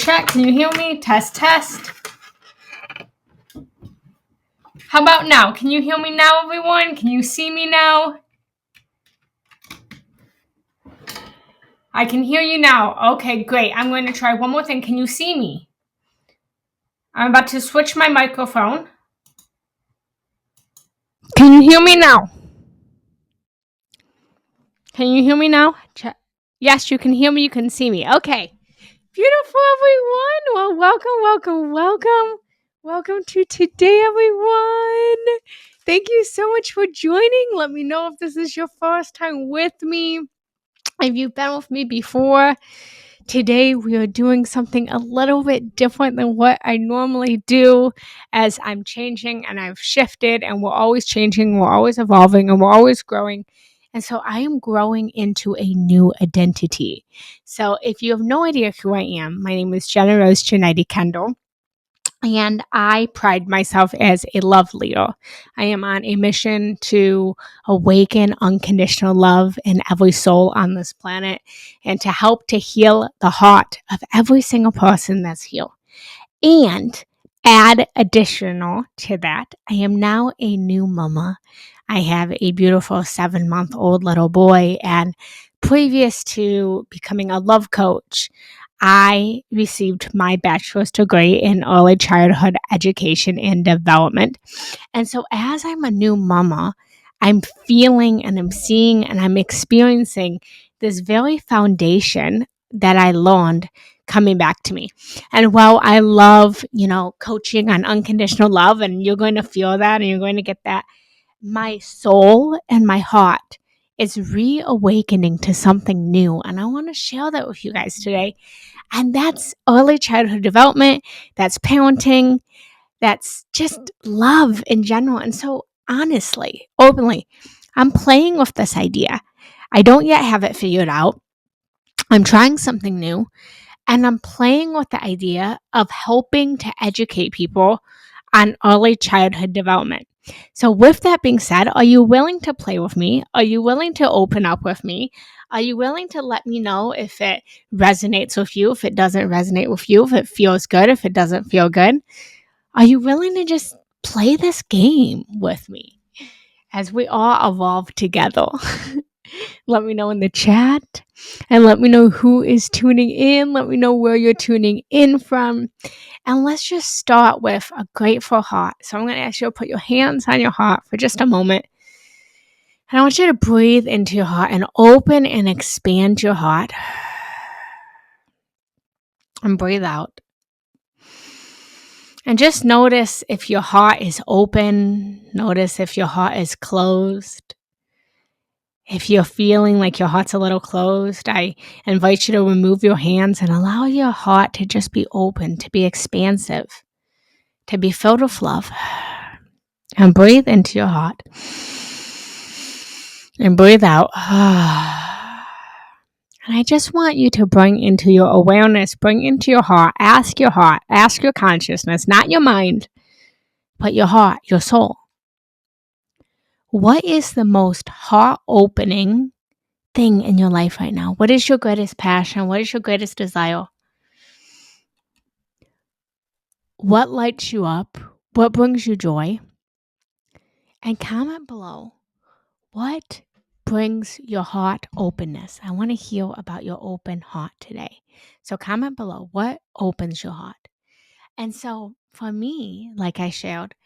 check. Can you hear me? Test, test. How about now? Can you hear me now, everyone? Can you see me now? I can hear you now. Okay, great. I'm going to try one more thing. Can you see me? I'm about to switch my microphone. Can you hear me now? Can you hear me now? Yes, you can hear me. You can see me. Okay. Beautiful, everyone. Well, welcome to today, everyone. Thank you so much for joining. Let me know if this is your first time with me. If you've been with me before, today we are doing something a little bit different than what I normally do, as I'm changing and I've shifted, and we're always changing, we're always evolving, and we're always growing. And so I am growing into a new identity. So if you have no idea who I am, my name is Genna Rose Giannetti Kendall. And I pride myself as a love leader. I am on a mission to awaken unconditional love in every soul on this planet, and to help to heal the heart of every single person that's here. And add additional to that, I am now a new mama. I have a beautiful 7-month-old little boy, and previous to becoming a love coach, I received my bachelor's degree in early childhood education and development. And so as I'm a new mama, I'm feeling and I'm seeing and I'm experiencing this very foundation that I learned coming back to me. And while I love, coaching on unconditional love, and you're going to feel that and you're going to get that, my soul and my heart is reawakening to something new. And I want to share that with you guys today. And that's early childhood development, that's parenting, that's just love in general. And so honestly, openly, I'm playing with this idea. I don't yet have it figured out. I'm trying something new, and I'm playing with the idea of helping to educate people on early childhood development. So with that being said, are you willing to play with me? Are you willing to open up with me? Are you willing to let me know if it resonates with you, if it doesn't resonate with you, if it feels good, if it doesn't feel good? Are you willing to just play this game with me as we all evolve together? Let me know in the chat, and let me know who is tuning in. Let me know where you're tuning in from. And let's just start with a grateful heart. So I'm going to ask you to put your hands on your heart for just a moment. And I want you to breathe into your heart and open and expand your heart. And breathe out. And just notice if your heart is open. Notice if your heart is closed. If you're feeling like your heart's a little closed, I invite you to remove your hands and allow your heart to just be open, to be expansive, to be filled with love. And breathe into your heart. And breathe out. And I just want you to bring into your awareness, bring into your heart, ask your consciousness, not your mind, but your heart, your soul. What is the most heart-opening thing in your life right now? What is your greatest passion? What is your greatest desire? What lights you up? What brings you joy? And comment below, what brings your heart openness? I want to hear about your open heart today. So comment below, what opens your heart? And so for me, like I shared,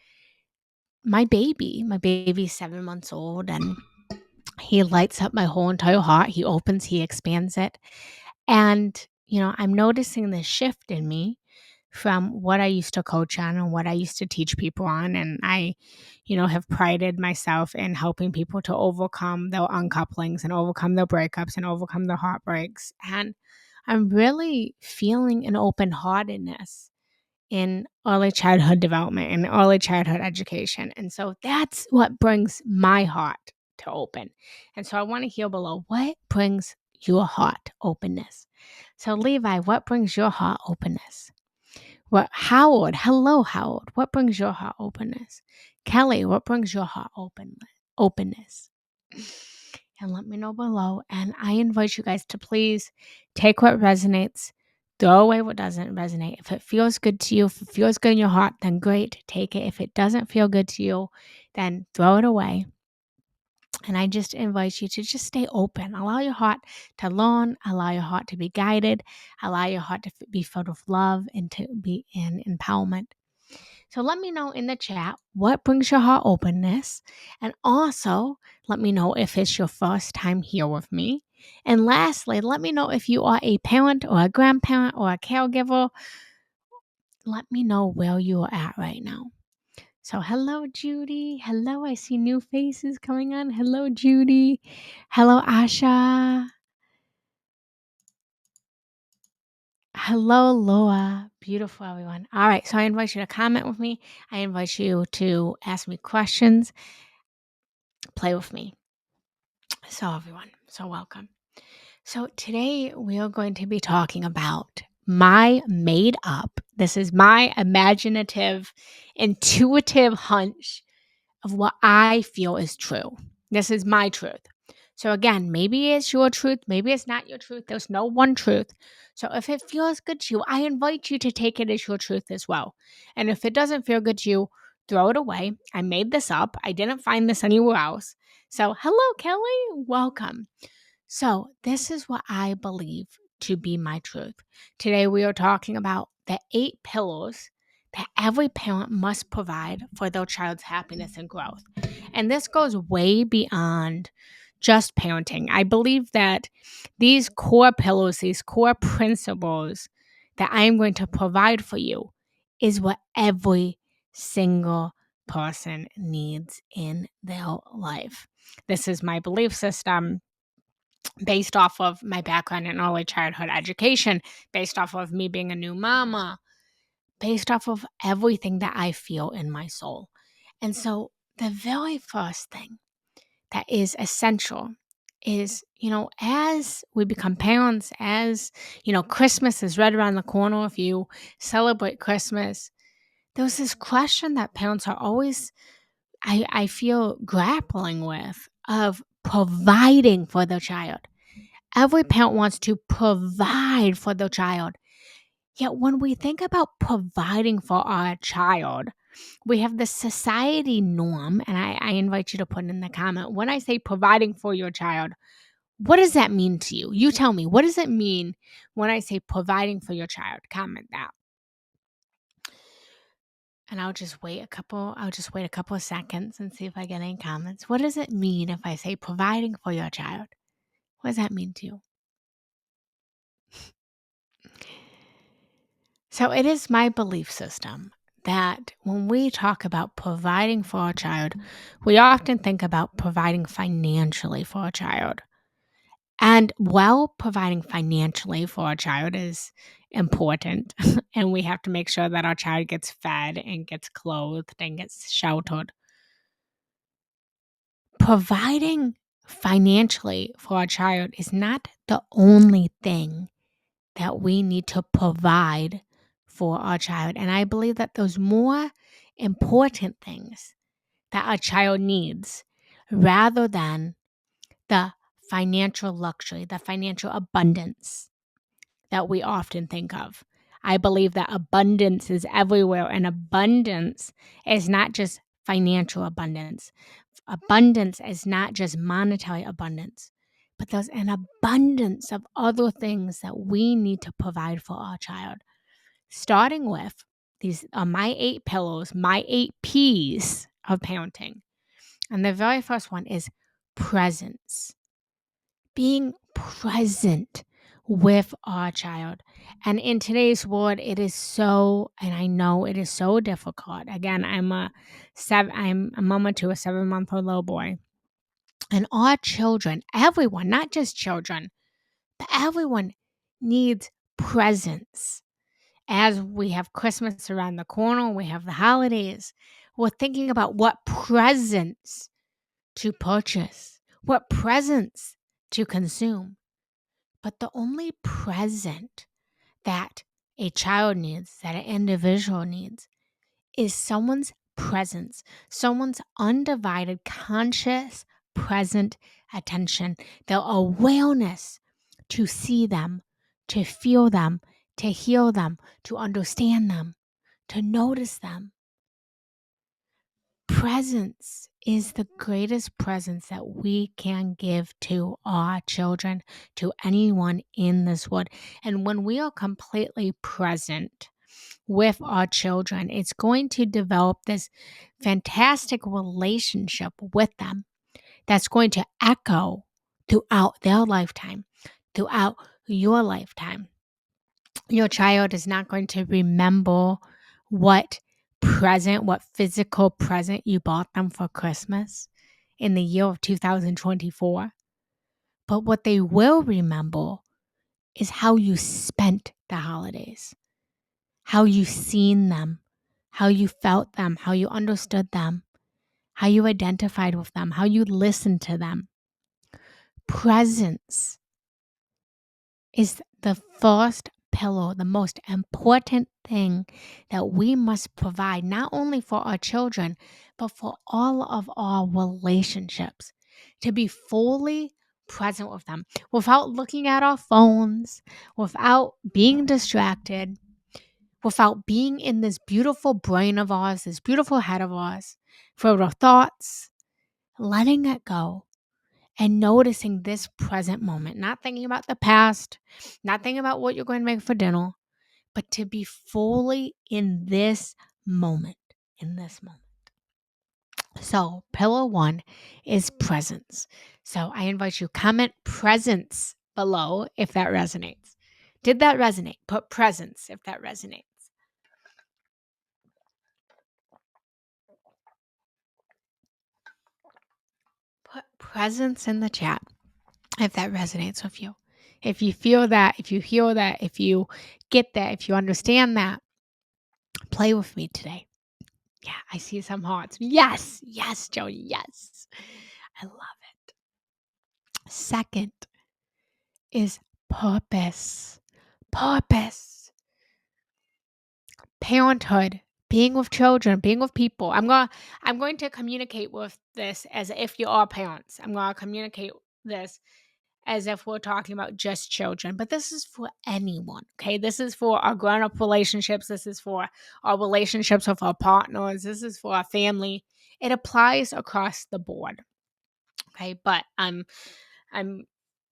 my baby's 7 months old, and he lights up my whole entire heart. He opens, he expands it. And, I'm noticing this shift in me from what I used to coach on and what I used to teach people on. And I, have prided myself in helping people to overcome their uncouplings and overcome their breakups and overcome their heartbreaks. And I'm really feeling an open-heartedness in early childhood development and early childhood education. And so that's what brings my heart to open. And so I want to hear below, what brings your heart openness? So Levi, what brings your heart openness? Howard, hello Howard, what brings your heart openness? Kelly, what brings your heart openness? And let me know below. And I invite you guys to please take what resonates, Throw away what doesn't resonate. If it feels good to you, if it feels good in your heart, then great, take it. If it doesn't feel good to you, then throw it away. And I just invite you to just stay open. Allow your heart to learn, allow your heart to be guided, allow your heart to be filled with love and to be in empowerment. So let me know in the chat what brings your heart openness. And also let me know if it's your first time here with me. And lastly, let me know if you are a parent or a grandparent or a caregiver. Let me know where you are at right now. So hello, Judy. Hello, I see new faces coming on. Hello, Judy. Hello, Asha. Hello, Loa. Beautiful, everyone. All right, so I invite you to comment with me. I invite you to ask me questions, play with me. So, everyone, so welcome. So, today we are going to be talking about my made up, this is my imaginative, intuitive hunch of what I feel is true. This is my truth. So, again, maybe it's your truth, maybe it's not your truth. There's no one truth. So, if it feels good to you, I invite you to take it as your truth as well. And if it doesn't feel good to you, throw it away. I made this up, I didn't find this anywhere else. So, hello, Kelly. Welcome. So, this is what I believe to be my truth. Today, we are talking about the 8 pillars that every parent must provide for their child's happiness and growth. And this goes way beyond just parenting. I believe that these core pillars, these core principles that I am going to provide for you is what every single person needs in their life. This is my belief system based off of my background in early childhood education, based off of me being a new mama, based off of everything that I feel in my soul. And so the very first thing that is essential is, as we become parents, as, Christmas is right around the corner. If you celebrate Christmas, there's this question that parents are always, I feel, grappling with of providing for their child. Every parent wants to provide for their child. Yet when we think about providing for our child, we have the society norm, and I invite you to put in the comment, when I say providing for your child, what does that mean to you? You tell me, what does it mean when I say providing for your child? Comment that. And I'll just wait a couple of seconds and see if I get any comments. What does it mean if I say providing for your child? What does that mean to you? So it is my belief system that when we talk about providing for our child, we often think about providing financially for a child. And while providing financially for our child is important, and we have to make sure that our child gets fed and gets clothed and gets sheltered, providing financially for our child is not the only thing that we need to provide for our child. And I believe that there's more important things that a child needs rather than the financial luxury, the financial abundance that we often think of. I believe that abundance is everywhere, and abundance is not just financial abundance. Abundance is not just monetary abundance, but there's an abundance of other things that we need to provide for our child. Starting with, these are my 8 pillars, my 8 P's of parenting. And the very first one is presence. Being present with our child. And in today's world, it is so, and I know it is so difficult. Again, I'm a mama to a 7-month-old little boy. And our children, everyone, not just children, but everyone needs presence. As we have Christmas around the corner, we have the holidays, we're thinking about what presents to purchase, what presents to consume. But the only present that a child needs, that an individual needs, is someone's presence, someone's undivided, conscious, present attention, their awareness to see them, to feel them, to heal them, to understand them, to notice them. Presence is the greatest presence that we can give to our children, to anyone in this world. And when we are completely present with our children, it's going to develop this fantastic relationship with them that's going to echo throughout their lifetime, throughout your lifetime. Your child is not going to remember what physical present you bought them for Christmas in the year of 2024. But what they will remember is how you spent the holidays, how you seen them, how you felt them, how you understood them, how you identified with them, how you listened to them. Presence is the first pillar, the most important thing that we must provide, not only for our children, but for all of our relationships, to be fully present with them without looking at our phones, without being distracted, without being in this beautiful brain of ours, this beautiful head of ours, filled with thoughts, letting it go and noticing this present moment, not thinking about the past, not thinking about what you're going to make for dinner, but to be fully in this moment, in this moment. So pillar 1 is presence. So I invite you, comment presence below if that resonates. Did that resonate? Put presence if that resonates. Put presence in the chat if that resonates with you. If you feel that, if you hear that, if you get that, if you understand that, play with me today. Yeah, I see some hearts. Yes, yes, Jody, yes. I love it. Second is purpose. Purpose. Parenthood, being with children, being with people. I'm going to communicate with this as if you are parents. I'm going to communicate this as if we're talking about just children, but this is for anyone, okay? This is for our grown-up relationships. This is for our relationships with our partners. This is for our family. It applies across the board, okay? But I'm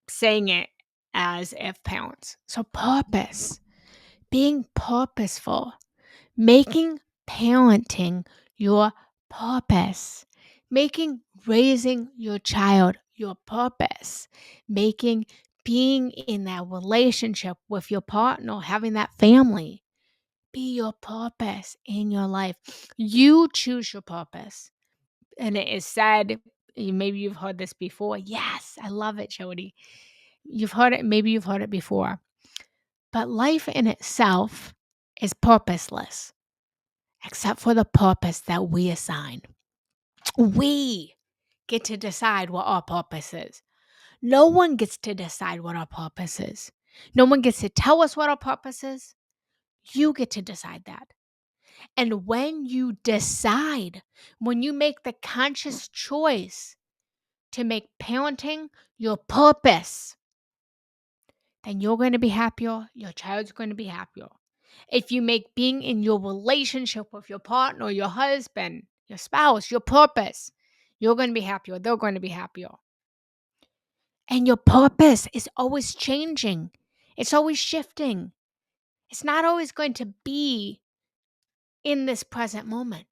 saying it as if parents. So purpose, being purposeful, making parenting your purpose, making raising your child your purpose, making being in that relationship with your partner, having that family be your purpose in your life. You choose your purpose. And it is said, maybe you've heard this before. Yes, I love it, Jody. You've heard it, maybe you've heard it before. But life in itself is purposeless, except for the purpose that we assign. We get to decide what our purpose is. No one gets to decide what our purpose is. No one gets to tell us what our purpose is. You get to decide that. And when you decide, when you make the conscious choice to make parenting your purpose, then you're going to be happier. Your child's going to be happier. If you make being in your relationship with your partner, your husband, your spouse, your purpose, you're going to be happier. They're going to be happier. And your purpose is always changing. It's always shifting. It's not always going to be in this present moment.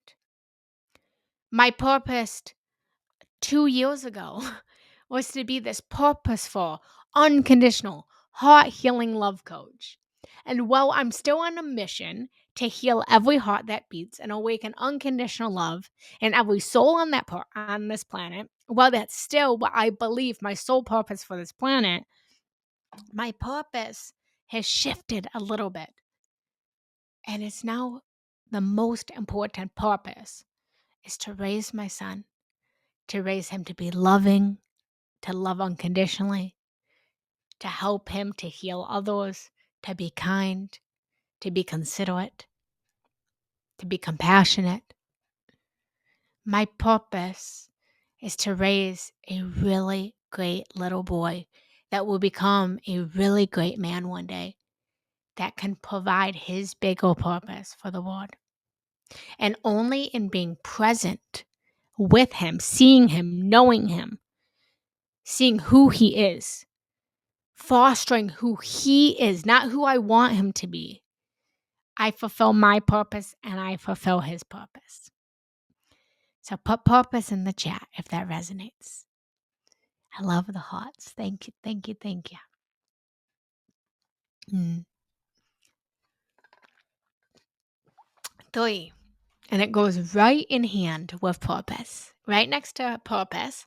My purpose 2 years ago was to be this purposeful, unconditional, heart healing love coach. And while I'm still on a mission to heal every heart that beats and awaken unconditional love in every soul on on this planet, while that's still what I believe my sole purpose for this planet, my purpose has shifted a little bit. And it's now the most important purpose is to raise my son, to raise him to be loving, to love unconditionally, to help him to heal others, to be kind, to be considerate, to be compassionate. My purpose is to raise a really great little boy that will become a really great man one day. that can provide his bigger purpose for the world. And only in being present with him, seeing him, knowing him, seeing who he is, fostering who he is, not who I want him to be, I fulfill my purpose and I fulfill his purpose. So put purpose in the chat if that resonates. I love the hearts. Thank you, thank you, thank you. 3, and it goes right in hand with purpose. Right next to purpose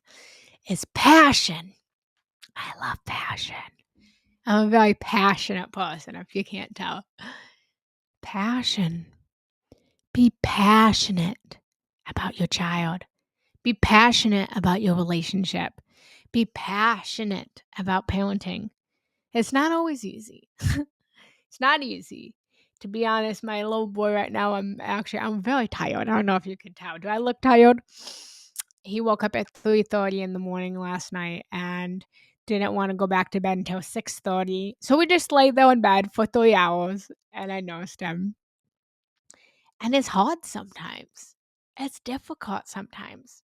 is passion. I love passion. I'm a very passionate person, if you can't tell. Passion. Be passionate about your child. Be passionate about your relationship. Be passionate about parenting. It's not always easy. It's not easy. To be honest, my little boy right now, I'm very tired. I don't know if you can tell. Do I look tired? He woke up at 3:30 in the morning last night and didn't want to go back to bed until 6:30. So we just laid there in bed for 3 hours and I nursed him. And it's hard sometimes. It's difficult sometimes.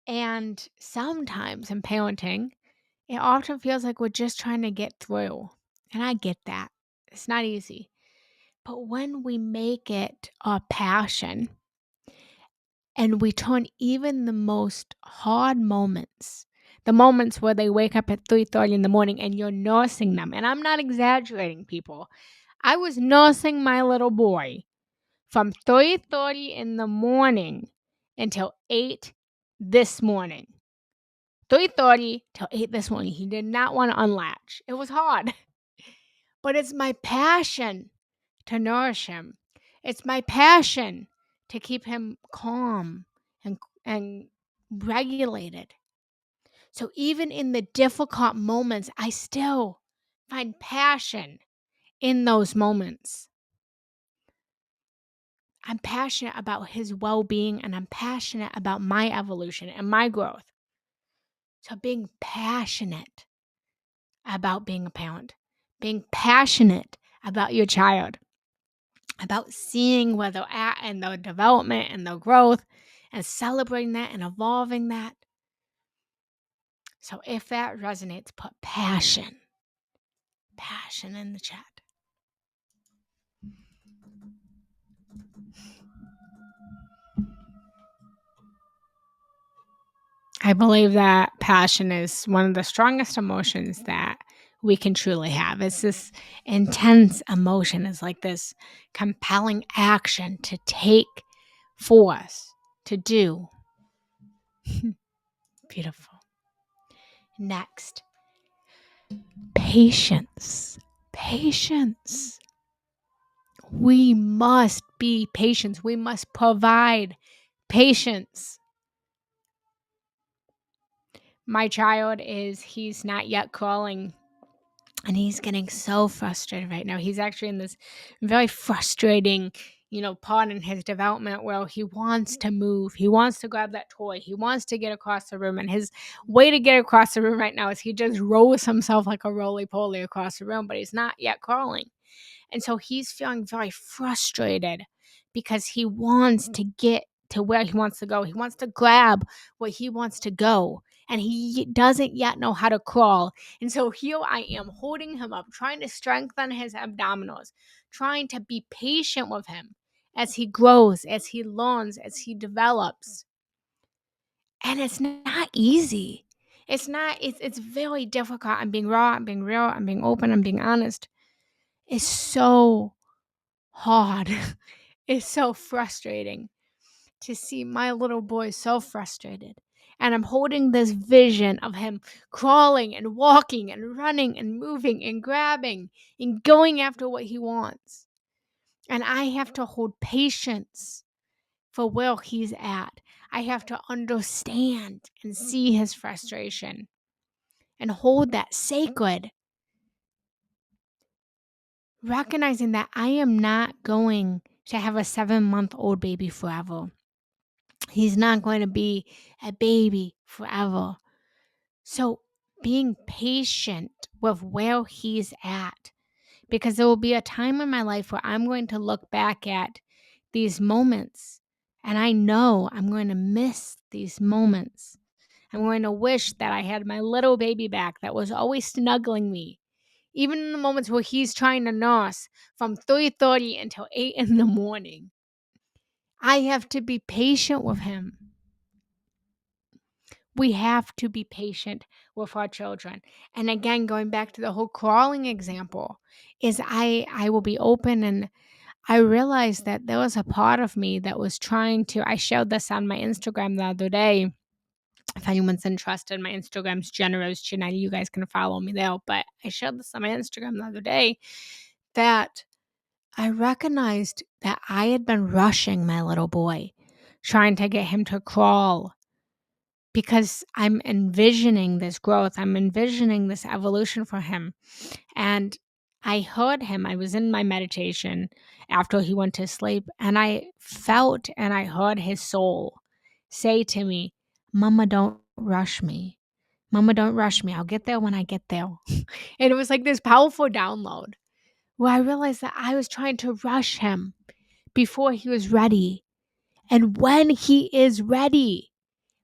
And sometimes in parenting, it often feels like we're just trying to get through. And I get that. It's not easy. But when we make it our passion and we turn even the most hard moments, the moments where they wake up at 3:30 in the morning and you're nursing them, and I'm not exaggerating, people. I was nursing my little boy from 3:30 in the morning until 8 this morning. 3:30 till 8 this morning. He did not want to unlatch. It was hard. But it's my passion to nourish him. It's my passion to keep him calm and regulated. So even in the difficult moments, I still find passion in those moments. I'm passionate about his well-being and I'm passionate about my evolution and my growth. So being passionate about being a parent, being passionate about your child, about seeing where they're at and their development and their growth and celebrating that and evolving that. So if that resonates, put passion in the chat. I believe that passion is one of the strongest emotions that we can truly have. It's this intense emotion. It's like this compelling action to take for us to do. Beautiful. Next, patience. Patience. We must be patient. We must provide patience. My child he's not yet crawling and he's getting so frustrated right now. He's actually in this very frustrating, part in his development where he wants to move. He wants to grab that toy. He wants to get across the room. And his way to get across the room right now is he just rolls himself like a roly-poly across the room, but he's not yet crawling. And so he's feeling very frustrated because he wants to get to where he wants to go. He wants to grab where he wants to go. And he doesn't yet know how to crawl. And so here I am holding him up, trying to strengthen his abdominals, trying to be patient with him as he grows, as he learns, as he develops. And it's not easy. It's very difficult. I'm being raw, I'm being real, I'm being open, I'm being honest. It's so hard. It's so frustrating to see my little boy so frustrated. And I'm holding this vision of him crawling and walking and running and moving and grabbing and going after what he wants. And I have to hold patience for where he's at. I have to understand and see his frustration and hold that sacred. Recognizing that I am not going to have a 7-month-old baby forever. He's not going to be a baby forever. So being patient with where he's at, because there will be a time in my life where I'm going to look back at these moments, and I know I'm going to miss these moments. I'm going to wish that I had my little baby back that was always snuggling me, even in the moments where he's trying to nurse from 3:30 until 8 in the morning. I have to be patient with him. We have to be patient with our children. And again, going back to the whole crawling example, is I will be open, and I realized that there was a part of me that was trying to. I showed this on my Instagram the other day. If anyone's interested, my Instagram's Genna Rose Giannetti. You guys can follow me there. But I showed this on my Instagram the other day that I recognized that I had been rushing my little boy, trying to get him to crawl, because I'm envisioning this growth. I'm envisioning this evolution for him. And I heard him. I was in my meditation after he went to sleep, and I felt and I heard his soul say to me, "Mama, don't rush me. Mama, don't rush me. I'll get there when I get there." And it was like this powerful download where I realized that I was trying to rush him before he was ready. And when he is ready,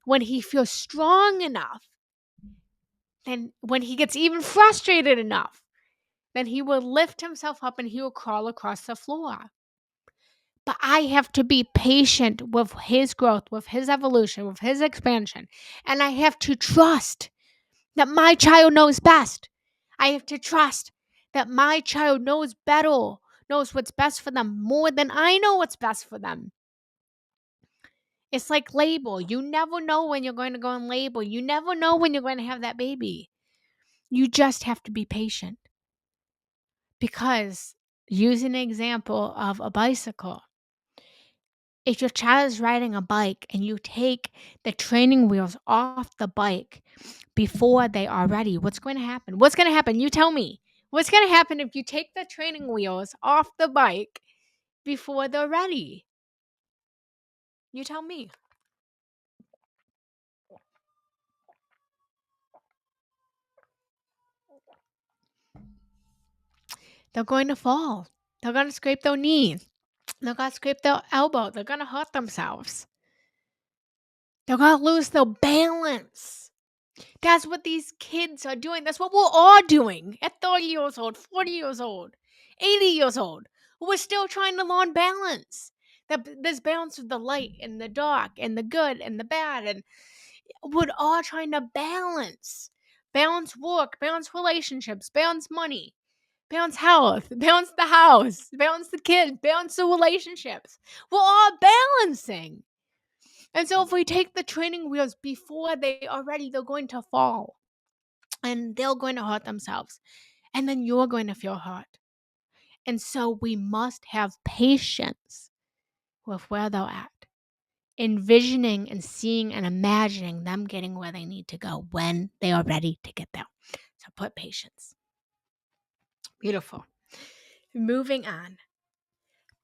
when he feels strong enough, then when he gets even frustrated enough, then he will lift himself up and he will crawl across the floor. But I have to be patient with his growth, with his evolution, with his expansion. And I have to trust that my child knows best. I have to trust that my child knows better, knows what's best for them more than I know what's best for them. It's like labor. You never know when you're going to go on labor. You never know when you're going to have that baby. You just have to be patient. Because, use an example of a bicycle. If your child is riding a bike and you take the training wheels off the bike before they are ready, what's going to happen? What's going to happen? You tell me. What's going to happen if you take the training wheels off the bike before they're ready? You tell me. They're going to fall. They're going to scrape their knees. They're going to scrape their elbow. They're going to hurt themselves. They're going to lose their balance. That's what these kids are doing. That's what we're all doing at 30 years old, 40 years old, 80 years old. We're still trying to learn balance. There's balance of the light and the dark and the good and the bad. And we're all trying to balance. Balance work, balance relationships, balance money, balance health, balance the house, balance the kids, balance the relationships. We're all balancing. And so if we take the training wheels before they are ready, they're going to fall. And they're going to hurt themselves. And then you're going to feel hurt. And so we must have patience with where they're at, envisioning and seeing and imagining them getting where they need to go when they are ready to get there. So put patience. Beautiful. Moving on.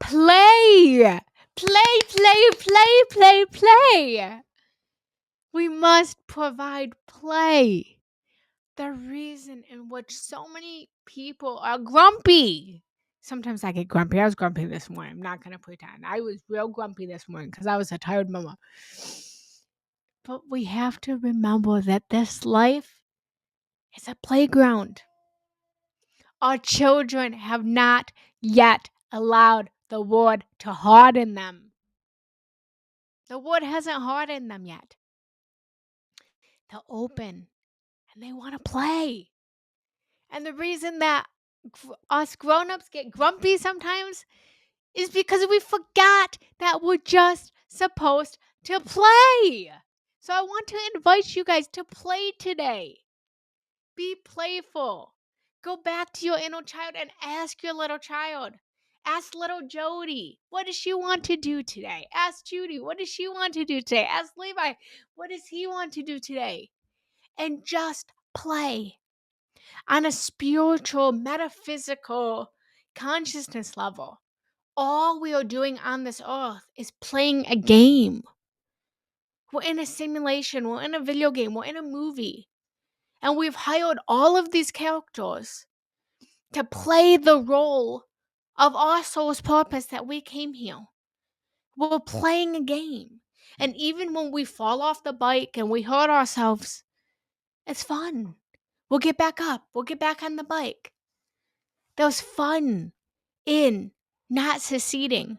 Play. Play, play, play, play, play. We must provide play. The reason in which so many people are grumpy. Sometimes I get grumpy. I was grumpy this morning. I'm not going to pretend. I was real grumpy this morning because I was a tired mama. But we have to remember that this life is a playground. Our children have not yet allowed the Lord to harden them. The Lord hasn't hardened them yet. They're open and they want to play. And the reason that us grown-ups get grumpy sometimes is because we forgot that we're just supposed to play. So I want to invite you guys to play today. Be playful. Go back to your inner child and ask your little child. Ask little Jody, what does she want to do today? Ask Judy, what does she want to do today? Ask Levi, what does he want to do today? And just play. On a spiritual, metaphysical consciousness level, all we are doing on this earth is playing a game. We're in a simulation, we're in a video game, we're in a movie. And we've hired all of these characters to play the role of our soul's purpose that we came here. We're playing a game. And even when we fall off the bike and we hurt ourselves, it's fun. We'll get back up. We'll get back on the bike. There's fun in not succeeding.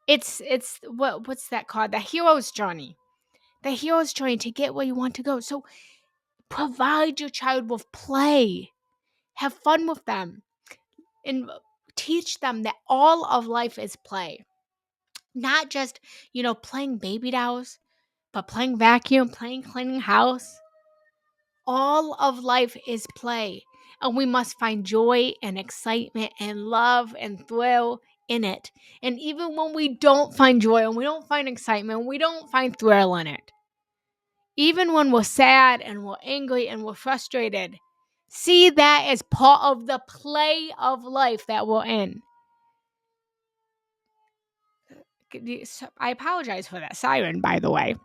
It's what's that called? The hero's journey. The hero's journey to get where you want to go. So provide your child with play. Have fun with them. And teach them that all of life is play. Not just, playing baby dolls, but playing vacuum, playing cleaning house. All of life is play. And we must find joy and excitement and love and thrill in it. And even when we don't find joy and we don't find excitement, we don't find thrill in it. Even when we're sad and we're angry and we're frustrated, see that as part of the play of life that we're in. I apologize for that siren, by the way.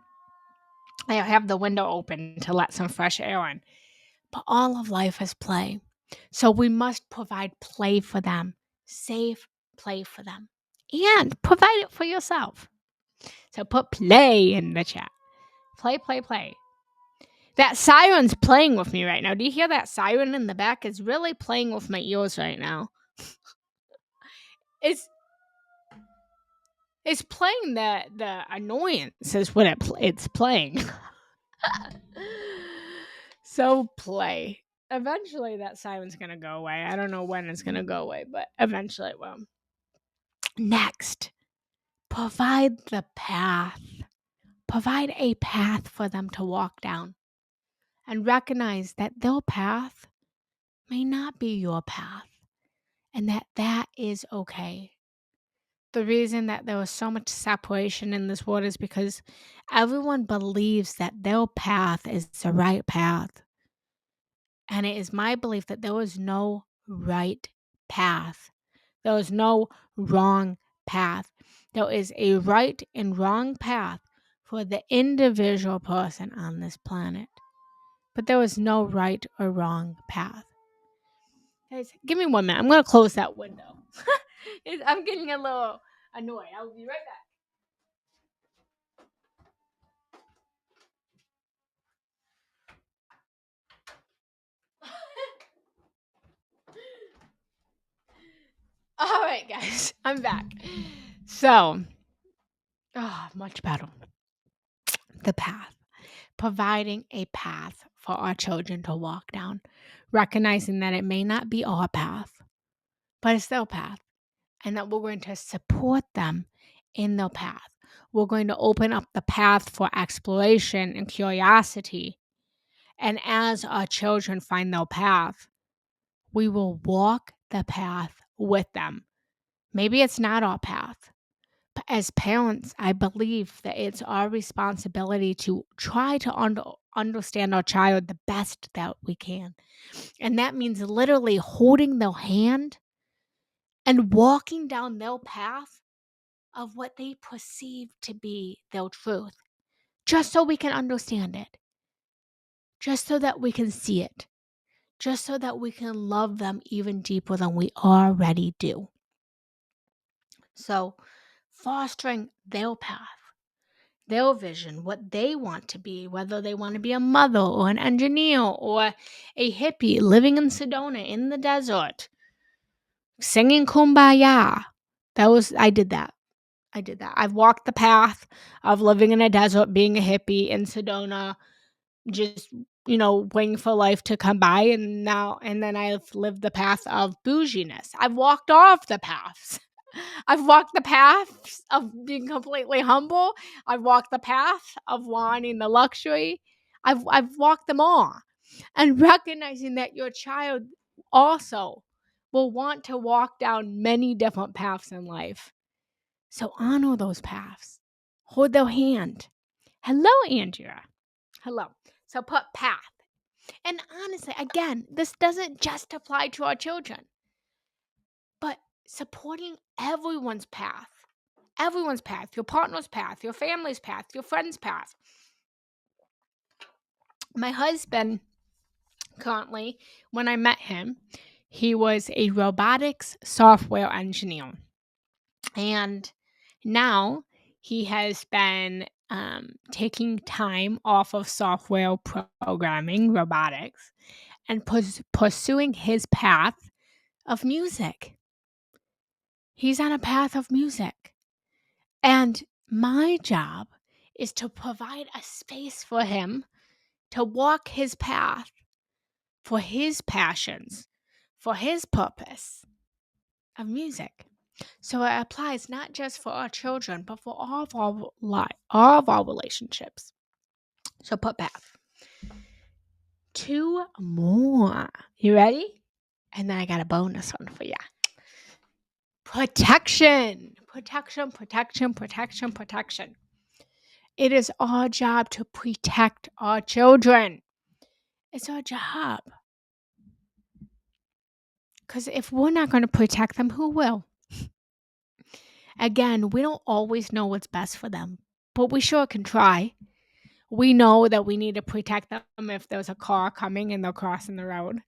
I have the window open to let some fresh air in. But all of life is play. So we must provide play for them, safe play for them, and provide it for yourself. So put play in the chat. Play, play, play. That siren's playing with me right now. Do you hear that siren in the back? It's really playing with my ears right now. It's playing the annoyance is what it's playing. So play. Eventually that siren's going to go away. I don't know when it's going to go away, but eventually it will. Next, provide the path. Provide a path for them to walk down. And recognize that their path may not be your path. And that is okay. The reason that there was so much separation in this world is because everyone believes that their path is the right path. And it is my belief that there is no right path. There is no wrong path. There is a right and wrong path for the individual person on this planet. But there is no right or wrong path. Guys, give me 1 minute. I'm going to close that window. I'm getting a little annoyed. I'll be right back. All right, guys, I'm back. So, much better. The path. Providing a path for our children to walk down. Recognizing that it may not be our path, but it's their path. And that we're going to support them in their path. We're going to open up the path for exploration and curiosity. And as our children find their path, we will walk the path with them. Maybe it's not our path. But as parents, I believe that it's our responsibility to try to understand our child the best that we can. And that means literally holding their hand and walking down their path of what they perceive to be their truth, just so we can understand it, just so that we can see it, just so that we can love them even deeper than we already do. So, fostering their path, their vision, what they want to be, whether they want to be a mother or an engineer or a hippie living in Sedona in the desert, singing Kumbaya. I did that. I've walked the path of living in a desert, being a hippie in Sedona, just, waiting for life to come by. And then I've lived the path of bouginess. I've walked off the paths. I've walked the paths of being completely humble. I've walked the path of wanting the luxury. I've walked them all. And recognizing that your child also will want to walk down many different paths in life. So honor those paths. Hold their hand. Hello, Andrea. Hello. So put path. And honestly, again, this doesn't just apply to our children, but supporting everyone's path, your partner's path, your family's path, your friend's path. My husband, currently, when I met him, He was a robotics software engineer. And now he has been taking time off of software programming, robotics, and pursuing his path of music. He's on a path of music. And my job is to provide a space for him to walk his path for his passions, for his purpose of music. So it applies not just for our children, but for all of our relationships. So put path. 2 more. You ready? And then I got a bonus one for you. Protection. Protection, protection, protection, protection. It is our job to protect our children. It's our job. Because if we're not going to protect them, who will? Again, we don't always know what's best for them, but we sure can try. We know that we need to protect them if there's a car coming and they're crossing the road.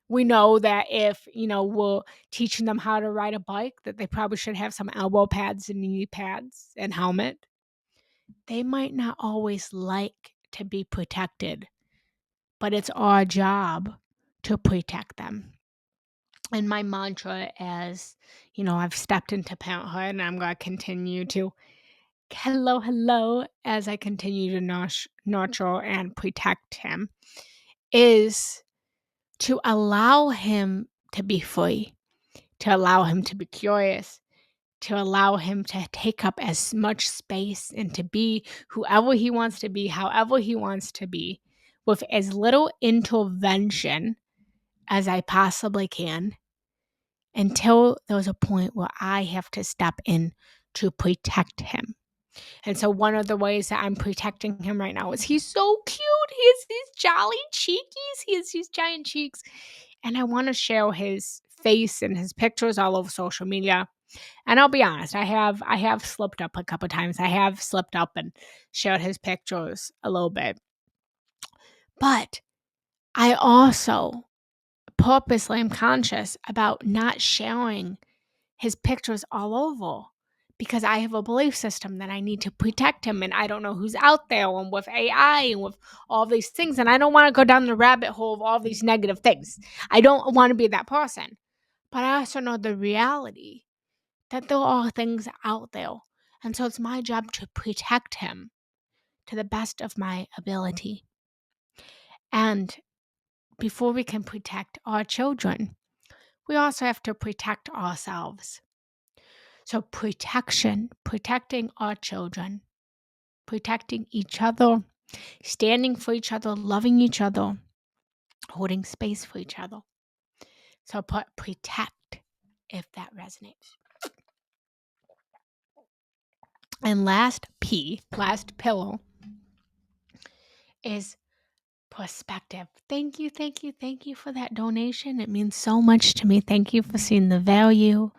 We know that if, we're teaching them how to ride a bike, that they probably should have some elbow pads and knee pads and helmet. They might not always like to be protected, but it's our job to protect them. And my mantra as, I've stepped into parenthood and I'm going to continue to hello, as I continue to nurture and protect him, is to allow him to be free, to allow him to be curious, to allow him to take up as much space and to be whoever he wants to be, however he wants to be, with as little intervention as I possibly can, until there's a point where I have to step in to protect him. And so one of the ways that I'm protecting him right now is he's so cute. He has these jolly cheekies. He has these giant cheeks. And I want to share his face and his pictures all over social media. And I'll be honest, I have slipped up a couple times. I have slipped up and shared his pictures a little bit. But I also purposely am conscious about not sharing his pictures all over, because I have a belief system that I need to protect him, and I don't know who's out there, and with AI and with all these things, and I don't want to go down the rabbit hole of all these negative things. I don't want to be that person. But I also know the reality that there are things out there. And so it's my job to protect him to the best of my ability. And before we can protect our children, we also have to protect ourselves. So protecting our children, protecting each other, standing for each other, loving each other, holding space for each other. So protect, if that resonates. And last pillow is perspective. Thank you for that donation. It means so much to me. Thank you for seeing the value.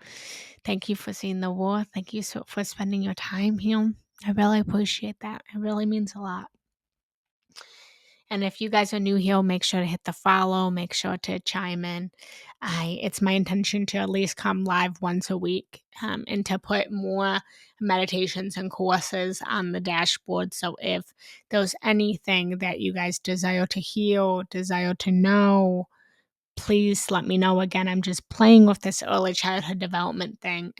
Thank you for seeing the worth. Thank you for spending your time here. I really appreciate that. It really means a lot. And if you guys are new here, make sure to hit the follow. Make sure to chime in. It's my intention to at least come live once a week, and to put more meditations and courses on the dashboard. So if there's anything that you guys desire to hear, desire to know, please let me know. Again, I'm just playing with this early childhood development thing,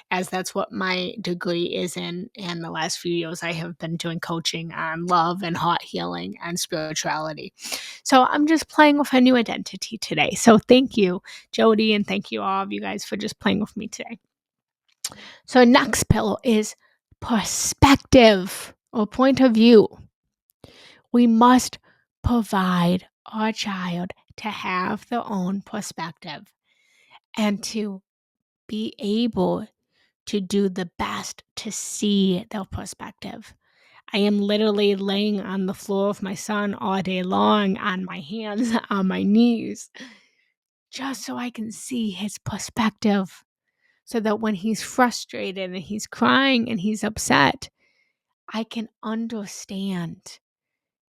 as that's what my degree is in. And the last few years, I have been doing coaching on love and heart healing and spirituality. So I'm just playing with a new identity today. So thank you, Jody, and thank you all of you guys for just playing with me today. So next pillow is perspective or point of view. We must provide our child to have their own perspective and to be able to do the best to see their perspective. I am literally laying on the floor of my son all day long, on my hands, on my knees, just so I can see his perspective, so that when he's frustrated and he's crying and he's upset, I can understand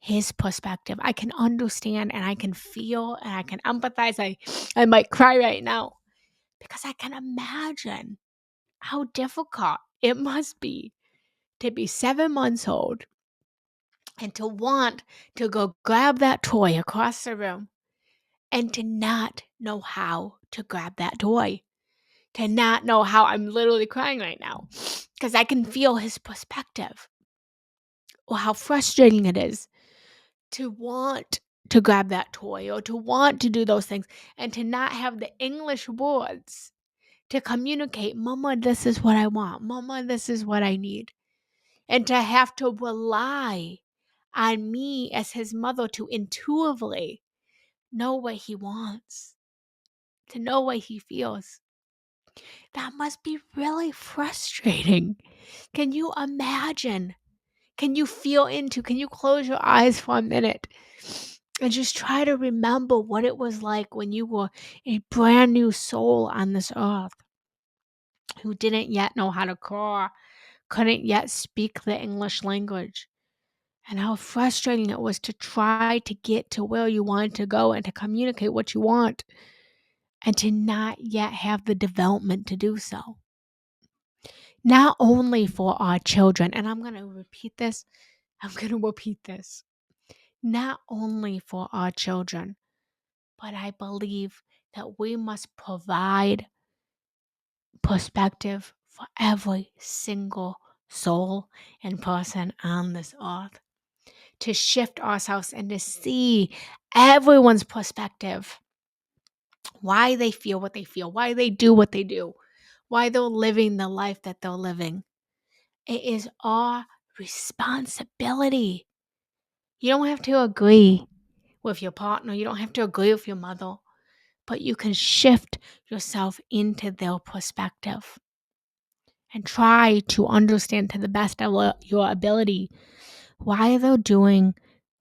his perspective. I can understand and I can feel and I can empathize. I might cry right now because I can imagine how difficult it must be to be 7 months old and to want to go grab that toy across the room and to not know how to grab that toy, to not know how. I'm literally crying right now because I can feel his perspective or how frustrating it is to want to grab that toy or to want to do those things and to not have the English words to communicate, Mama, this is what I want. Mama, this is what I need. And to have to rely on me as his mother to intuitively know what he wants, to know what he feels. That must be really frustrating. Can you imagine? Can you feel into? Can you close your eyes for a minute and just try to remember what it was like when you were a brand new soul on this earth who didn't yet know how to crawl, couldn't yet speak the English language, and how frustrating it was to try to get to where you wanted to go and to communicate what you want and to not yet have the development to do so. Not only for our children, and I'm going to repeat this, not only for our children, but I believe that we must provide perspective for every single soul and person on this earth, to shift ourselves and to see everyone's perspective, why they feel what they feel, why they do what they do, why they're living the life that they're living. It is our responsibility. You don't have to agree with your partner. You don't have to agree with your mother, but you can shift yourself into their perspective and try to understand to the best of your ability why they're doing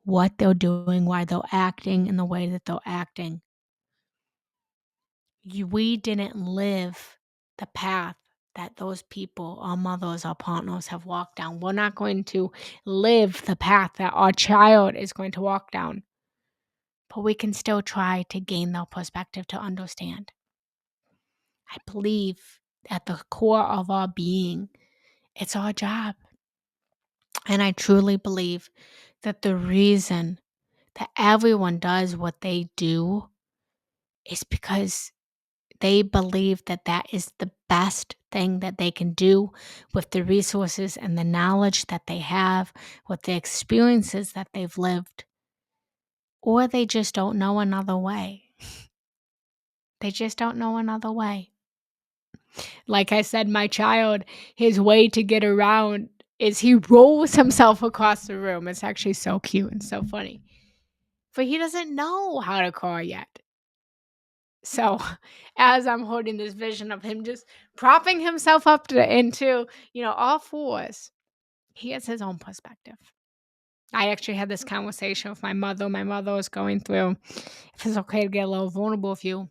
what they're doing, why they're acting in the way that they're acting. We didn't live the path that those people, our mothers, our partners have walked down. We're not going to live the path that our child is going to walk down. But we can still try to gain their perspective to understand. I believe at the core of our being, it's our job. And I truly believe that the reason that everyone does what they do is because they believe that that is the best thing that they can do with the resources and the knowledge that they have, with the experiences that they've lived, or they just don't know another way. They just don't know another way. Like I said, my child, his way to get around is he rolls himself across the room. It's actually so cute and so funny. But he doesn't know how to crawl yet. So as I'm holding this vision of him just propping himself up into, all fours, he has his own perspective. I actually had this conversation with my mother. My mother was going through, if it's okay to get a little vulnerable with you,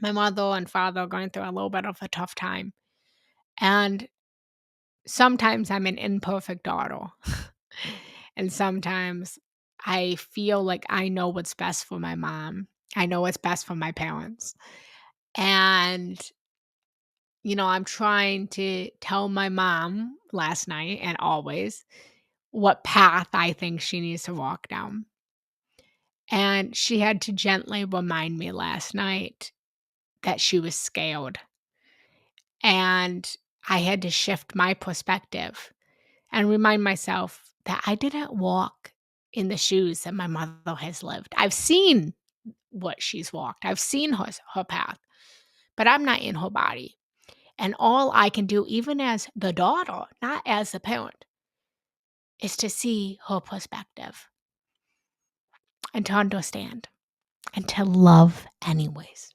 my mother and father are going through a little bit of a tough time. And sometimes I'm an imperfect daughter. And sometimes I feel like I know what's best for my mom. I know what's best for my parents. And, I'm trying to tell my mom last night and always what path I think she needs to walk down. And she had to gently remind me last night that she was scared. And I had to shift my perspective and remind myself that I didn't walk in the shoes that my mother has lived. I've seen what she's walked. I've seen her path, but I'm not in her body. And all I can do, even as the daughter, not as the parent, is to see her perspective and to understand and to love anyways.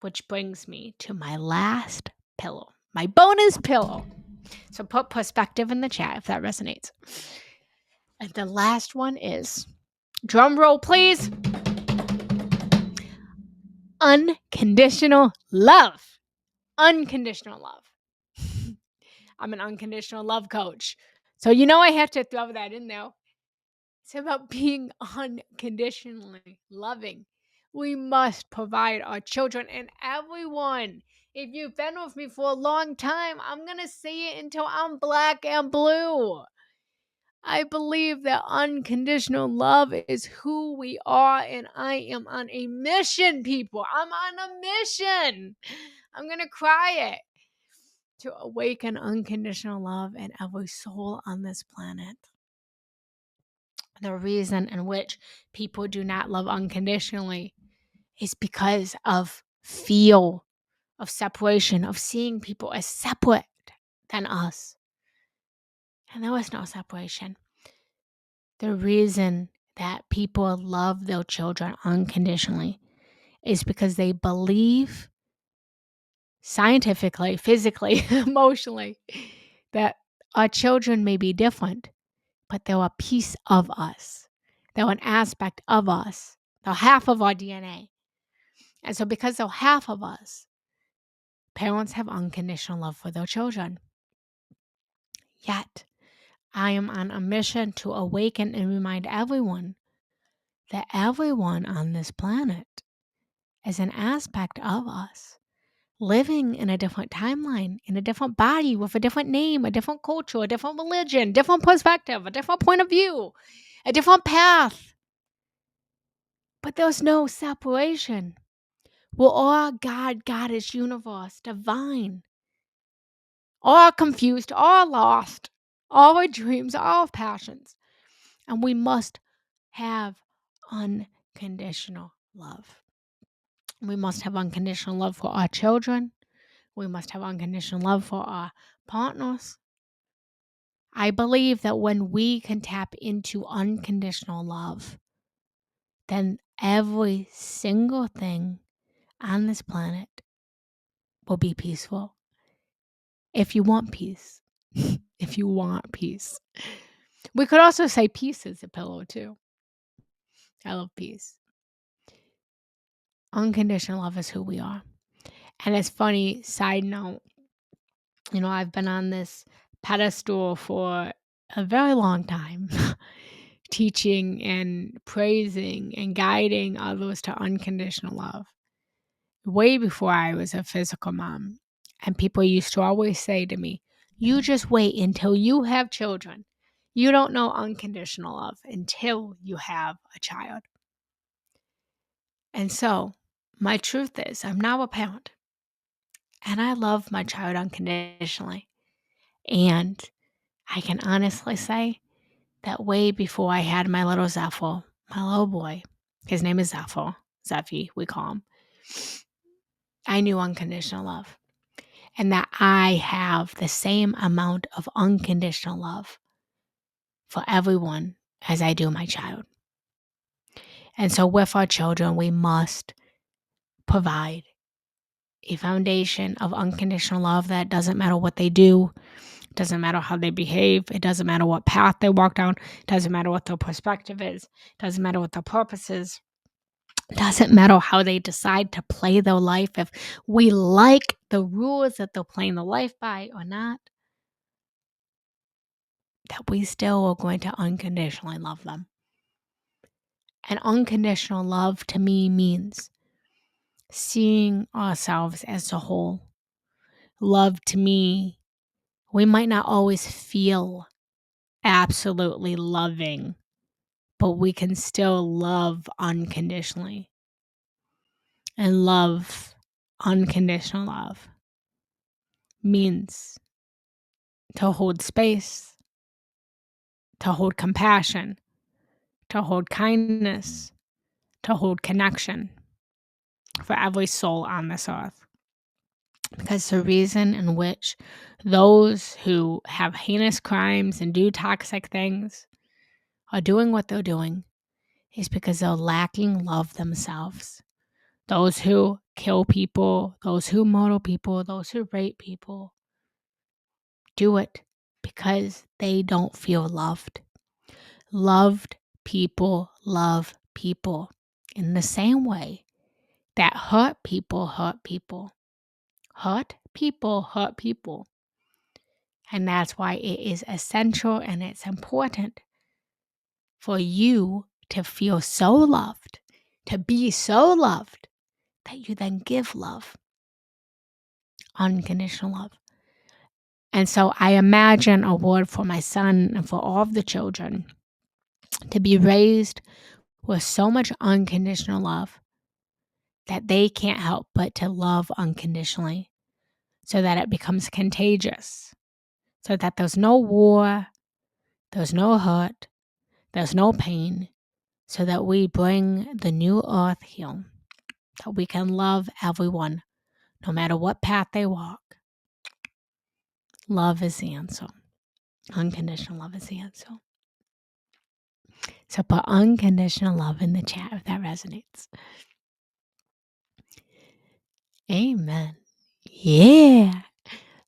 Which brings me to my last pillow, my bonus pillow. So put perspective in the chat if that resonates. And the last one is, drum roll please, unconditional love. Unconditional love. I'm an unconditional love coach. So I have to throw that in there. It's about being unconditionally loving. We must provide our children and everyone. If you've been with me for a long time, I'm going to say it until I'm black and blue. I believe that unconditional love is who we are, and I am on a mission, people. I'm on a mission. I'm going to cry it to awaken unconditional love in every soul on this planet. The reason in which people do not love unconditionally is because of fear of separation, of seeing people as separate than us. And there was no separation. The reason that people love their children unconditionally is because they believe scientifically, physically, emotionally that our children may be different, but they're a piece of us. They're an aspect of us. They're half of our DNA. And so because they're half of us, parents have unconditional love for their children. Yet, I am on a mission to awaken and remind everyone that everyone on this planet is an aspect of us, living in a different timeline, in a different body, with a different name, a different culture, a different religion, different perspective, a different point of view, a different path. But there's no separation. We're all God, Goddess, universe, divine. All confused, all lost, all our dreams, all passions. And we must have unconditional love. We must have unconditional love for our children. We must have unconditional love for our partners. I believe that when we can tap into unconditional love, then every single thing on this planet will be peaceful. If you want peace. If you want peace. We could also say peace is a pillow too. I love peace. Unconditional love is who we are. And it's funny, side note, I've been on this pedestal for a very long time, teaching and praising and guiding others to unconditional love. Way before I was a physical mom. And people used to always say to me, you just wait until you have children. You don't know unconditional love until you have a child. And so, my truth is, I'm now a parent. And I love my child unconditionally. And I can honestly say that way before I had my little Zephyr, my little boy, his name is Zephyr, Zephy, we call him, I knew unconditional love. And that I have the same amount of unconditional love for everyone as I do my child. And so with our children, we must provide a foundation of unconditional love that doesn't matter what they do, doesn't matter how they behave, it doesn't matter what path they walk down, doesn't matter what their perspective is, doesn't matter what their purpose is, doesn't matter how they decide to play their life, if we like the rules that they're playing their life by or not, that we still are going to unconditionally love them. And unconditional love to me means seeing ourselves as a whole. Love to me, we might not always feel absolutely loving, but we can still love unconditionally. And love, unconditional love, means to hold space, to hold compassion, to hold kindness, to hold connection for every soul on this earth. Because the reason in which those who have heinous crimes and do toxic things are doing what they're doing is because they're lacking love themselves. Those who kill people, those who murder people, those who rape people, do it because they don't feel loved. Loved people love people in the same way that hurt people hurt people. Hurt people hurt people. And that's why it is essential and it's important for you to feel so loved, to be so loved, that you then give love, unconditional love. And so I imagine a word for my son and for all of the children to be raised with so much unconditional love that they can't help but to love unconditionally, so that it becomes contagious, so that there's no war, there's no hurt, there's no pain, so that we bring the new earth here, that we can love everyone, no matter what path they walk. Love is the answer. Unconditional love is the answer. So put unconditional love in the chat if that resonates. Amen. Yeah.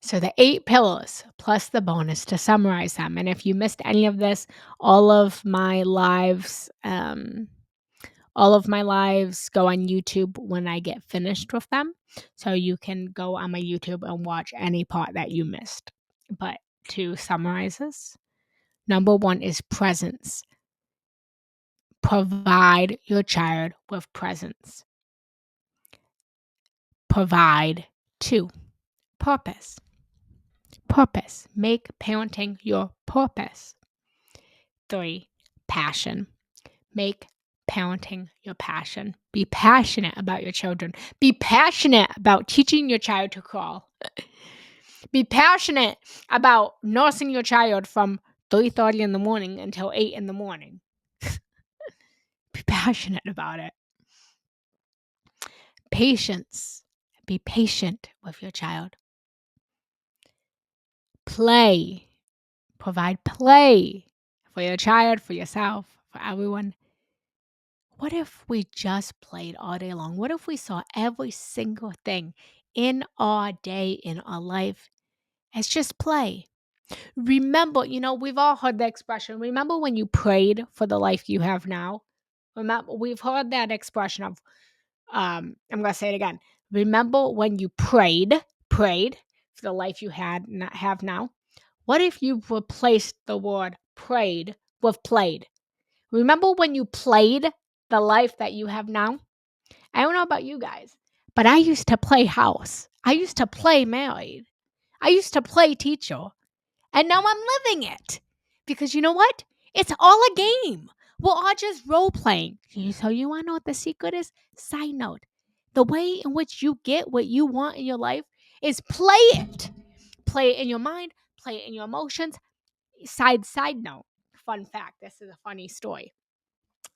So the 8 pillars plus the bonus to summarize them. And if you missed any of this, all of my lives go on YouTube when I get finished with them. So you can go on my YouTube and watch any part that you missed. But to summarize this, number 1 is presence. Provide your child with presence. Provide. 2, purpose. Purpose. Make parenting your purpose. 3, passion. Make parenting your passion. Be passionate about your children. Be passionate about teaching your child to crawl. Be passionate about nursing your child from 3:30 in the morning until 8 in the morning. Be passionate about it. Patience. Be patient with your child. Play. Provide play for your child, for yourself, for everyone. What if we just played all day long? What if we saw every single thing in our day, in our life, as just play? Remember, we've all heard the expression, remember when you prayed for the life you have now? Remember, we've heard that expression of, I'm going to say it again. Remember when you prayed for the life you have now? What if you replaced the word prayed with played? Remember when you played the life that you have now? I don't know about you guys, but I used to play house. I used to play married. I used to play teacher. And now I'm living it. Because you know what? It's all a game. We're all just role playing. So you want to know what the secret is? Side note. The way in which you get what you want in your life is play it. Play it in your mind. Play it in your emotions. Side note. Fun fact. This is a funny story.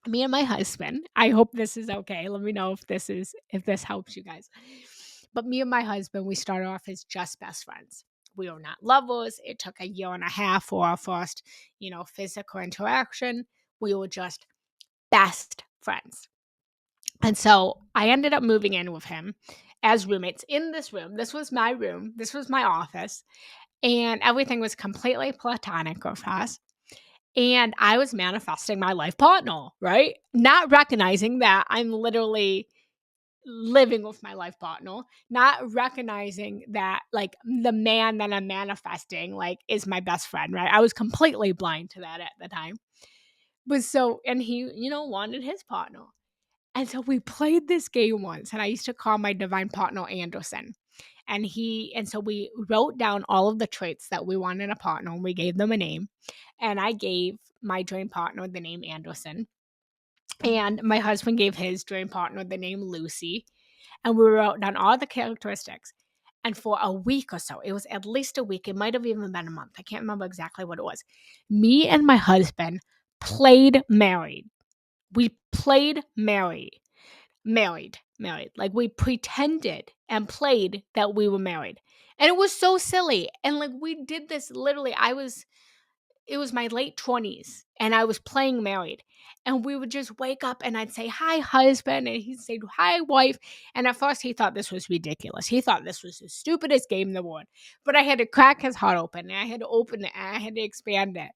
Me and my husband, I hope this is okay. Let me know if this helps you guys. But me and my husband, we started off as just best friends. We were not lovers. It took 1.5 years for our first, physical interaction. We were just best friends. And so I ended up moving in with him as roommates in this room. This was my room. This was my office. And everything was completely platonic with us. And I was manifesting my life partner, right? Not recognizing that I'm literally living with my life partner, not recognizing that like the man that I'm manifesting like is my best friend, right? I was completely blind to that at the time. And he, wanted his partner. And so we played this game once, and I used to call my divine partner Anderson. And so we wrote down all of the traits that we wanted in a partner, and we gave them a name. And I gave my dream partner the name Anderson. And my husband gave his dream partner the name Lucy. And we wrote down all the characteristics. And for a week or so, it was at least a week. It might have even been a month. I can't remember exactly what it was. Me and my husband played married. We played married. Like we pretended and played that we were married. And it was so silly. And like we did this literally, it was my late 20s and I was playing married. And we would just wake up and I'd say, hi, husband. And he'd say, hi, wife. And at first he thought this was ridiculous. He thought this was the stupidest game in the world. But I had to crack his heart open. And I had to open it. And I had to expand it.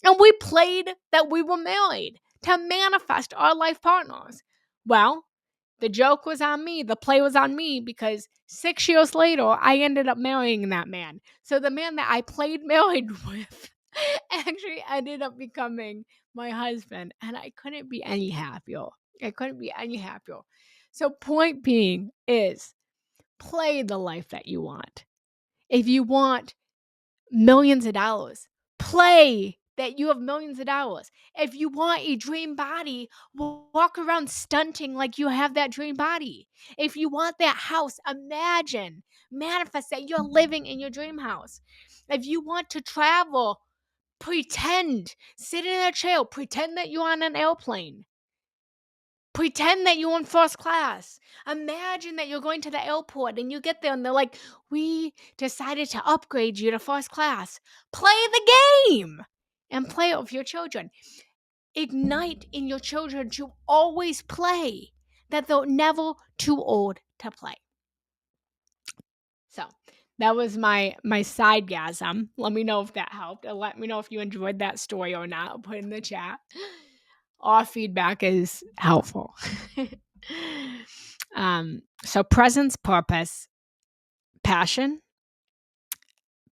And we played that we were married to manifest our life partners. Well, the joke was on me. The play was on me because 6 years later, I ended up marrying that man. So the man that I played married with actually ended up becoming my husband, and I couldn't be any happier. I couldn't be any happier. So point being is play the life that you want. If you want millions of dollars, play that you have millions of dollars. If you want a dream body, walk around stunting like you have that dream body. If you want that house, imagine, manifest that you're living in your dream house. If you want to travel, pretend, sit in a chair, pretend that you're on an airplane. Pretend that you're in first class. Imagine that you're going to the airport and you get there and they're like, we decided to upgrade you to first class. Play the game and play it with your children. Ignite in your children to always play, that they're never too old to play. So that was my sidegasm. Let me know if that helped, and let me know if you enjoyed that story or not. I'll put it in the chat. All feedback is helpful. So presence, purpose, passion,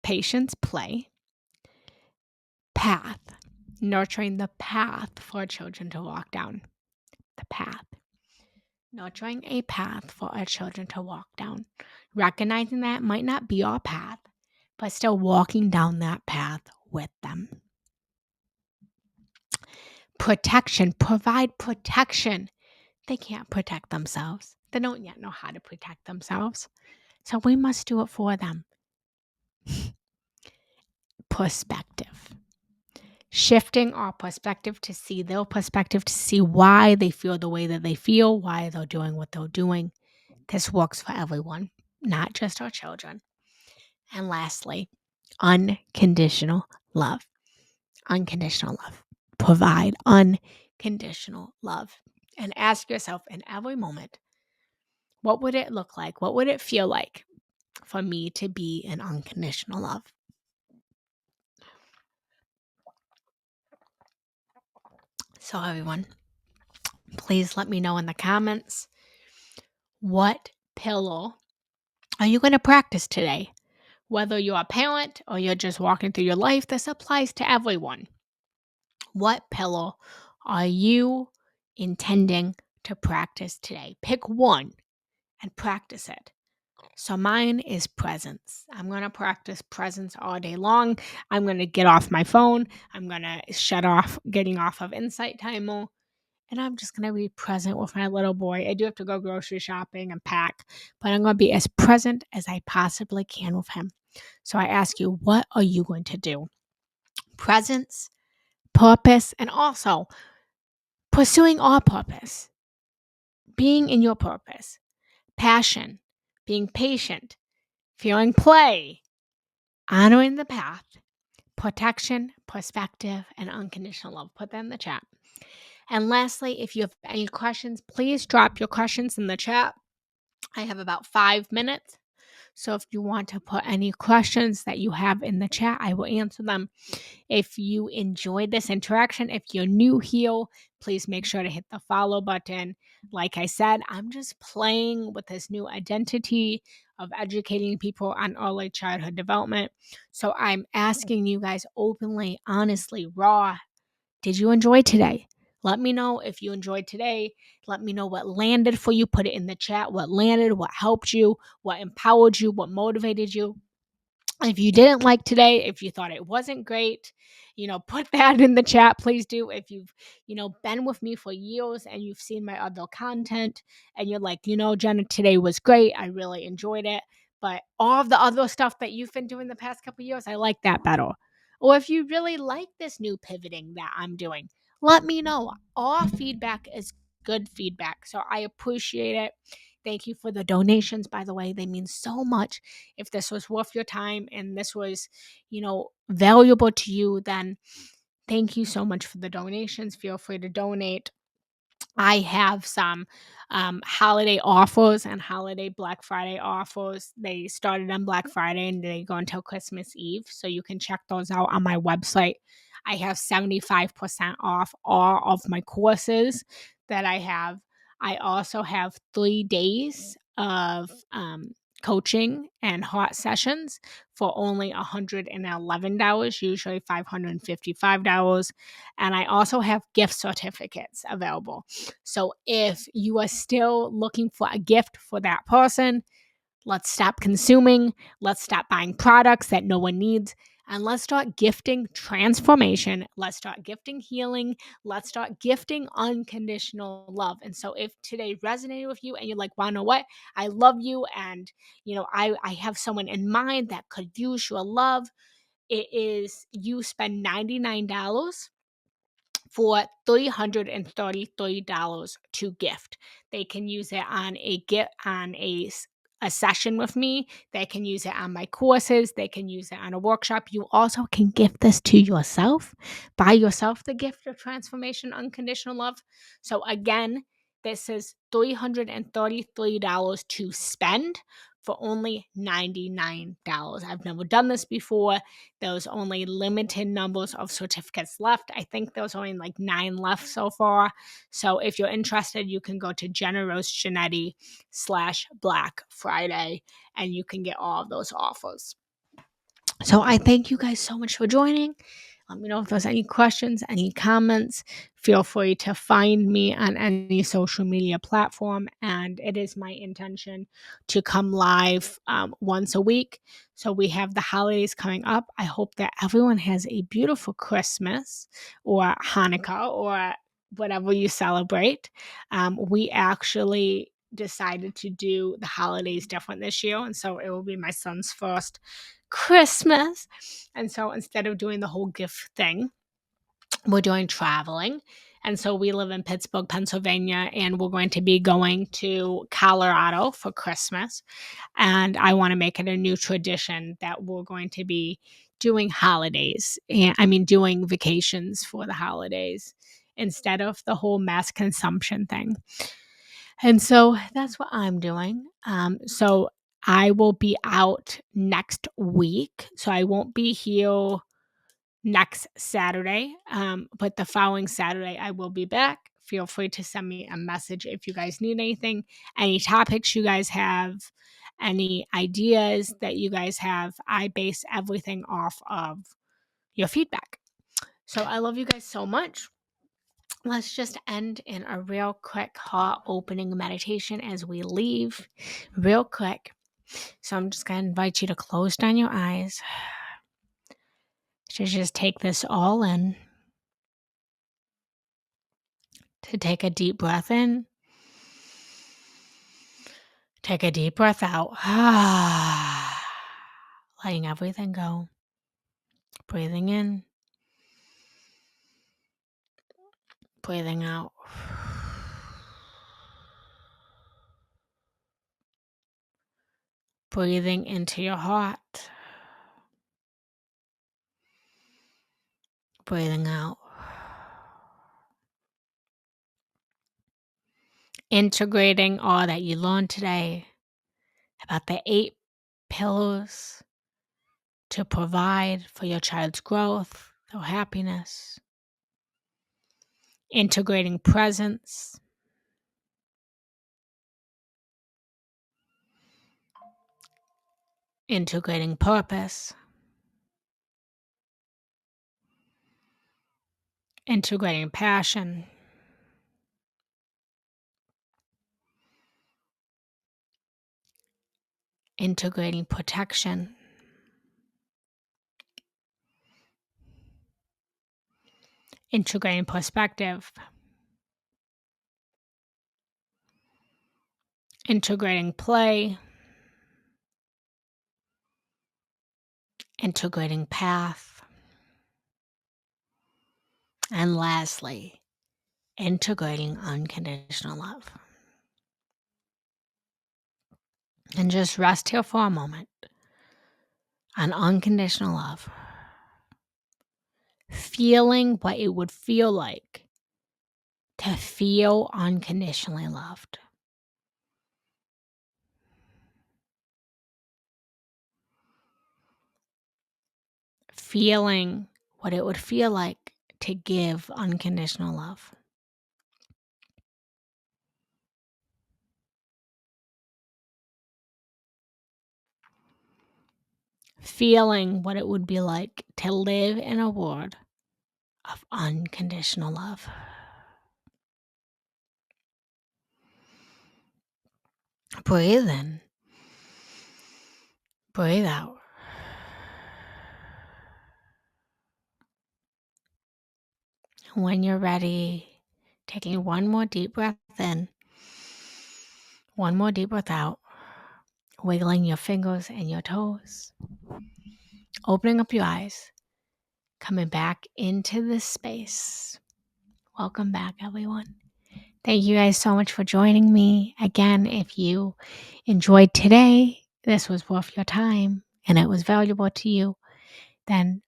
patience, play, path, nurturing the path for children to walk down. The path. Nurturing a path for our children to walk down. Recognizing that might not be our path, but still walking down that path with them. Protection. Provide protection. They can't protect themselves. They don't yet know how to protect themselves. So we must do it for them. Perspective. Shifting our perspective to see their perspective, to see why they feel the way that they feel, why they're doing what they're doing. This works for everyone, not just our children. And lastly, unconditional love. Unconditional love. Provide unconditional love. And ask yourself in every moment, what would it look like? What would it feel like for me to be in unconditional love? So everyone, please let me know in the comments, what pillow are you going to practice today? Whether you're a parent or you're just walking through your life, this applies to everyone. What pillow are you intending to practice today? Pick one and practice it. So mine is presence. I'm going to practice presence all day long. I'm going to get off my phone. I'm going to shut off getting off of Insight Timer. And I'm just going to be present with my little boy. I do have to go grocery shopping and pack, but I'm going to be as present as I possibly can with him. So I ask you, what are you going to do? Presence, purpose, and also pursuing our purpose, being in your purpose, passion, being patient, feeling play, honoring the path, protection, perspective, and unconditional love. Put that in the chat. And lastly, if you have any questions, please drop your questions in the chat. I have about 5 minutes. So if you want to put any questions that you have in the chat, I will answer them. If you enjoyed this interaction, if you're new here, please make sure to hit the follow button. Like I said, I'm just playing with this new identity of educating people on early childhood development. So I'm asking you guys openly, honestly, raw, did you enjoy today? Let me know if you enjoyed today. Let me know what landed for you. Put it in the chat. What landed, what helped you, what empowered you, what motivated you. If you didn't like today, if you thought it wasn't great, put that in the chat. Please do. If you've, been with me for years and you've seen my other content and you're like, Genna, today was great. I really enjoyed it. But all of the other stuff that you've been doing the past couple of years, I like that better. Or if you really like this new pivoting that I'm doing, let me know. All feedback is good feedback. So I appreciate it. Thank you for the donations, by the way. They mean so much. If this was worth your time and this was, valuable to you, then thank you so much for the donations. Feel free to donate. I have some holiday offers and holiday Black Friday offers. They started on Black Friday and they go until Christmas Eve. So you can check those out on my website. I have 75% off all of my courses that I have. I also have 3 days of coaching and hot sessions for only $111, usually $555. And I also have gift certificates available. So if you are still looking for a gift for that person, let's stop consuming. Let's stop buying products that no one needs. And let's start gifting transformation. Let's start gifting healing. Let's start gifting unconditional love. And so if today resonated with you and you're like, wow, know what? I love you. And, I have someone in mind that could use your love. It is you spend $99 for $333 to gift. They can use it on a session with me. They can use it on my courses. They can use it on a workshop. You also can gift this to yourself. Buy yourself the gift of transformation, unconditional love. So again, this is $333 to spend for only $99. I've never done this before. There's only limited numbers of certificates left. I think there's only like 9 left so far. So if you're interested, you can go to Genna Rose Giannetti /Black Friday and you can get all of those offers. So I thank you guys so much for joining. Let me know if there's any questions, any comments. Feel free to find me on any social media platform. And it is my intention to come live once a week. So we have the holidays coming up. I hope that everyone has a beautiful Christmas or Hanukkah or whatever you celebrate. We actually decided to do the holidays different this year. And so it will be my son's first Christmas. And so instead of doing the whole gift thing, we're doing traveling. And so we live in Pittsburgh, Pennsylvania, and we're going to be going to Colorado for Christmas. And I want to make it a new tradition that we're going to be doing holidays. Doing vacations for the holidays instead of the whole mass consumption thing. And so that's what I'm doing. So I will be out next week. So I won't be here next Saturday. But the following Saturday, I will be back. Feel free to send me a message if you guys need anything, any topics you guys have, any ideas that you guys have. I base everything off of your feedback. So I love you guys so much. Let's just end in a real quick heart opening meditation as we leave, real quick. So I'm just going to invite you to close down your eyes, to just take this all in, to take a deep breath in, take a deep breath out, letting everything go, breathing in, breathing out. Breathing into your heart, breathing out. Integrating all that you learned today about the 8 pillars to provide for your child's growth, their happiness. Integrating presence. Integrating purpose. Integrating passion. Integrating protection. Integrating perspective. Integrating play. Integrating path. And lastly, integrating unconditional love. And just rest here for a moment on unconditional love. Feeling what it would feel like to feel unconditionally loved. Feeling what it would feel like to give unconditional love. feeling what it would be like to live in a world of unconditional love. Breathe in. Breathe out. When you're ready, taking one more deep breath in, one more deep breath out, wiggling your fingers and your toes, opening up your eyes, coming back into this space. Welcome back, everyone. Thank you guys so much for joining me. Again, if you enjoyed today, this was worth your time, and it was valuable to you, then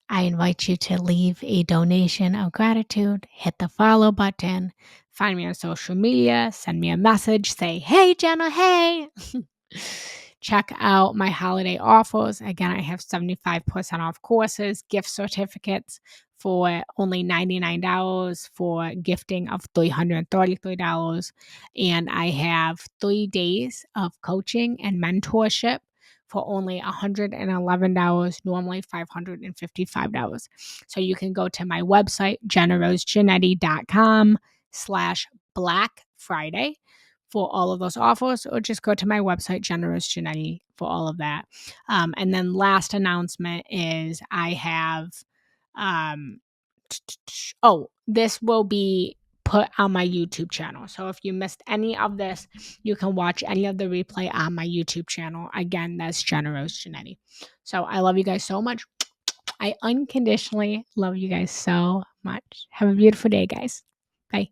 I invite you to leave a donation of gratitude, hit the follow button, find me on social media, send me a message, say, hey, Genna, hey. Check out my holiday offers. Again, I have 75% off courses, gift certificates for only $99 for gifting of $333. And I have 3 days of coaching and mentorship for only $111, normally $555. So you can go to my website, gennarosegiannetti.com/Black Friday for all of those offers, or just go to my website, Genna Rose Giannetti, for all of that. And then last announcement is I have, this will be put on my YouTube channel. So if you missed any of this, you can watch any of the replay on my YouTube channel. Again, that's Genna Rose Giannetti. So I love you guys so much. I unconditionally love you guys so much. Have a beautiful day, guys. Bye.